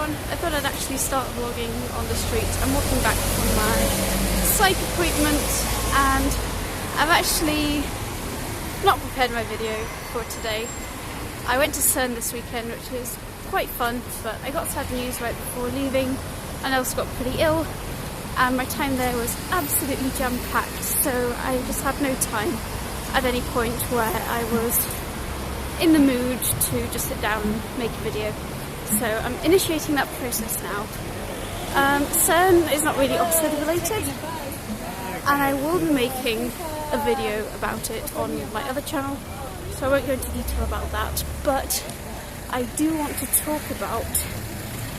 everyone. I thought I'd actually start vlogging on the street. I'm walking back from my psych appointment and I've actually not prepared my video for today. I went to CERN this weekend, which was quite fun, but I got sad news right before leaving and I also got pretty ill and my time there was absolutely jam-packed, so I just had no time at any point where I was in the mood to just sit down and make a video. So I'm initiating that process now. CERN is not really Oxford related and I will be making a video about it on my other channel, so I won't go into detail about that, but I do want to talk about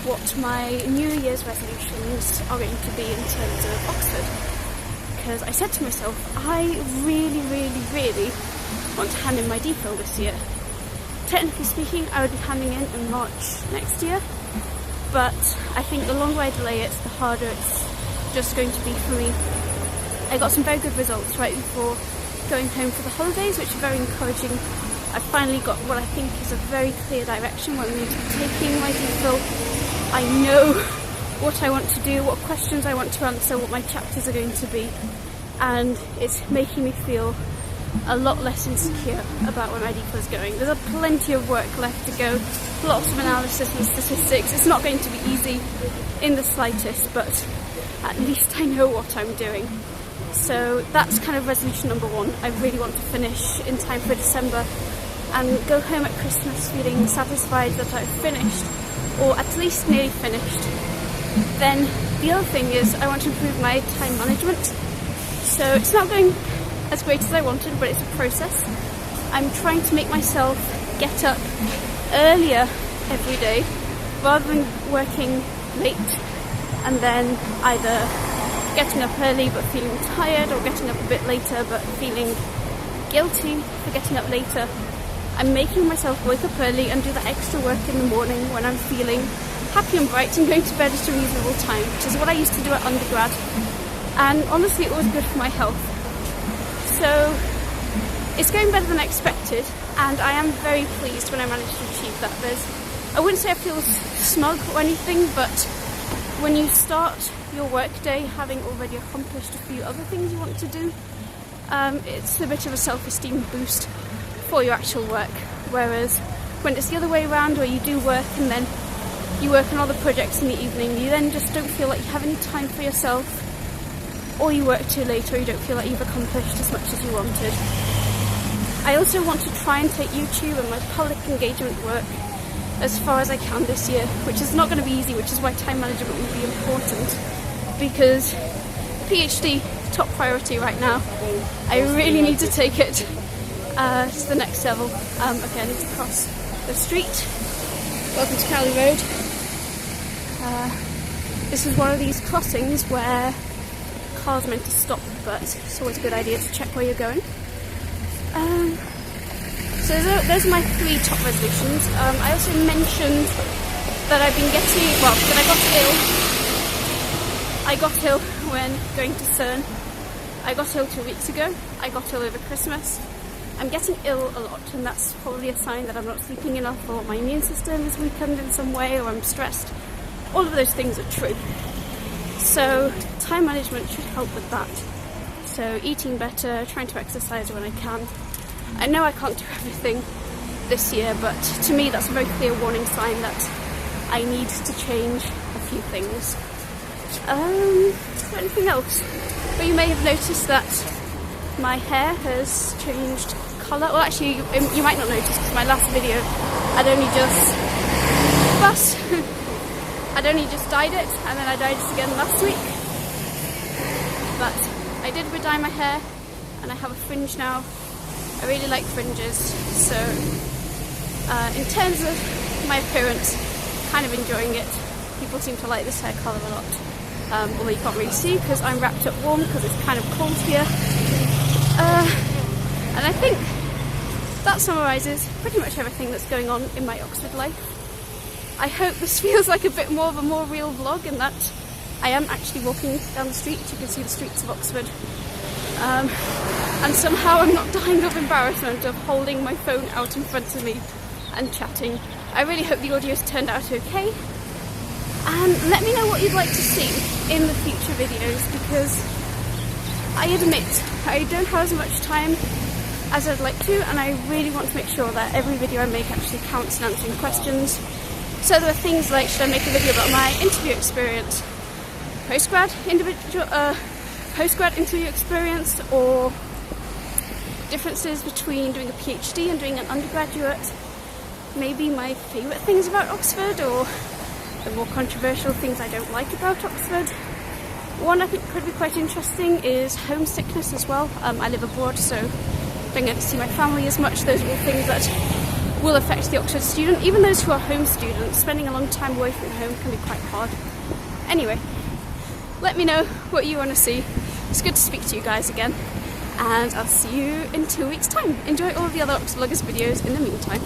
what my New Year's resolutions are going to be in terms of Oxford, because I said to myself I really want to hand in my DPhil this year. Technically speaking, I would be handing in March next year, but I think the longer I delay it, the harder it's just going to be for me. I got some very good results right before going home for the holidays, which are very encouraging. I finally got what I think is a very clear direction where I'm going to be taking my DPhil. I know what I want to do, what questions I want to answer, what my chapters are going to be, and it's making me feel a lot less insecure about where my DPhil is going. There's plenty of work left to go, lots of analysis and statistics. It's not going to be easy in the slightest, but at least I know what I'm doing. So that's kind of resolution number one. I really want to finish in time for December and go home at Christmas feeling satisfied that I've finished, or at least nearly finished. Then the other thing is I want to improve my time management. So it's not going as great as I wanted, but it's a process. I'm trying to make myself get up earlier every day rather than working late and then either getting up early but feeling tired, or getting up a bit later but feeling guilty for getting up later. I'm making myself wake up early and do that extra work in the morning when I'm feeling happy and bright and going to bed at a reasonable time, which is what I used to do at undergrad, and honestly it was good for my health. So it's going better than I expected and I am very pleased when I managed to achieve that. I wouldn't say I feel smug or anything, but when you start your workday having already accomplished a few other things you want to do, it's a bit of a self-esteem boost for your actual work. Whereas when it's the other way around, where you do work and then you work on other projects in the evening, you then just don't feel like you have any time for yourself, or you work too late, or you don't feel like you've accomplished as much as you wanted. I also want to try and take YouTube and my public engagement work as far as I can this year, which is not going to be easy, which is why time management will be important, because PhD, top priority right now. I really need to take it to the next level. Okay, I need to cross the street. Welcome to Cowley Road. This is one of these crossings where cars are meant to stop, but it's always a good idea to check where you're going. So those are my 3 top resolutions. I also mentioned that I've been getting, well, that I got ill when going to CERN. I got ill 2 weeks ago. I got ill over Christmas. I'm getting ill a lot, and that's probably a sign that I'm not sleeping enough, or my immune system is weakened in some way, or I'm stressed. All of those things are true. So time management should help with that. So eating better, trying to exercise when I can. I know I can't do everything this year, but to me that's a very clear warning sign that I need to change a few things. Anything else? But you may have noticed that my hair has changed colour. Well, actually, you might not notice because my last video I'd only just dyed it, and then I dyed it again last week. But I did re-dye my hair and I have a fringe now. I really like fringes, so in terms of my appearance, kind of enjoying it. People seem to like this hair colour a lot, although you can't really see because I'm wrapped up warm because it's kind of cold here. And I think that summarises pretty much everything that's going on in my Oxford life. I hope this feels like a bit more of a more real vlog, and that I am actually walking down the street. You can see the streets of Oxford. And somehow I'm not dying of embarrassment of holding my phone out in front of me and chatting. I really hope the audio's turned out okay. and let me know what you'd like to see in the future videos, because I admit I don't have as much time as I'd like to, and I really want to make sure that every video I make actually counts in answering questions. So there are things like, should I make a video about my interview experience, postgrad interview experience, or differences between doing a PhD and doing an undergraduate, maybe my favourite things about Oxford, or the more controversial things I don't like about Oxford. One I think could be quite interesting is homesickness as well. I live abroad, so don't get to see my family as much. Those are all things that will affect the Oxford student. Even those who are home students, spending a long time away from home can be quite hard. Anyway, let me know what you want to see. It's good to speak to you guys again, and I'll see you in 2 weeks' time. Enjoy all of the other Oxvloggers videos in the meantime.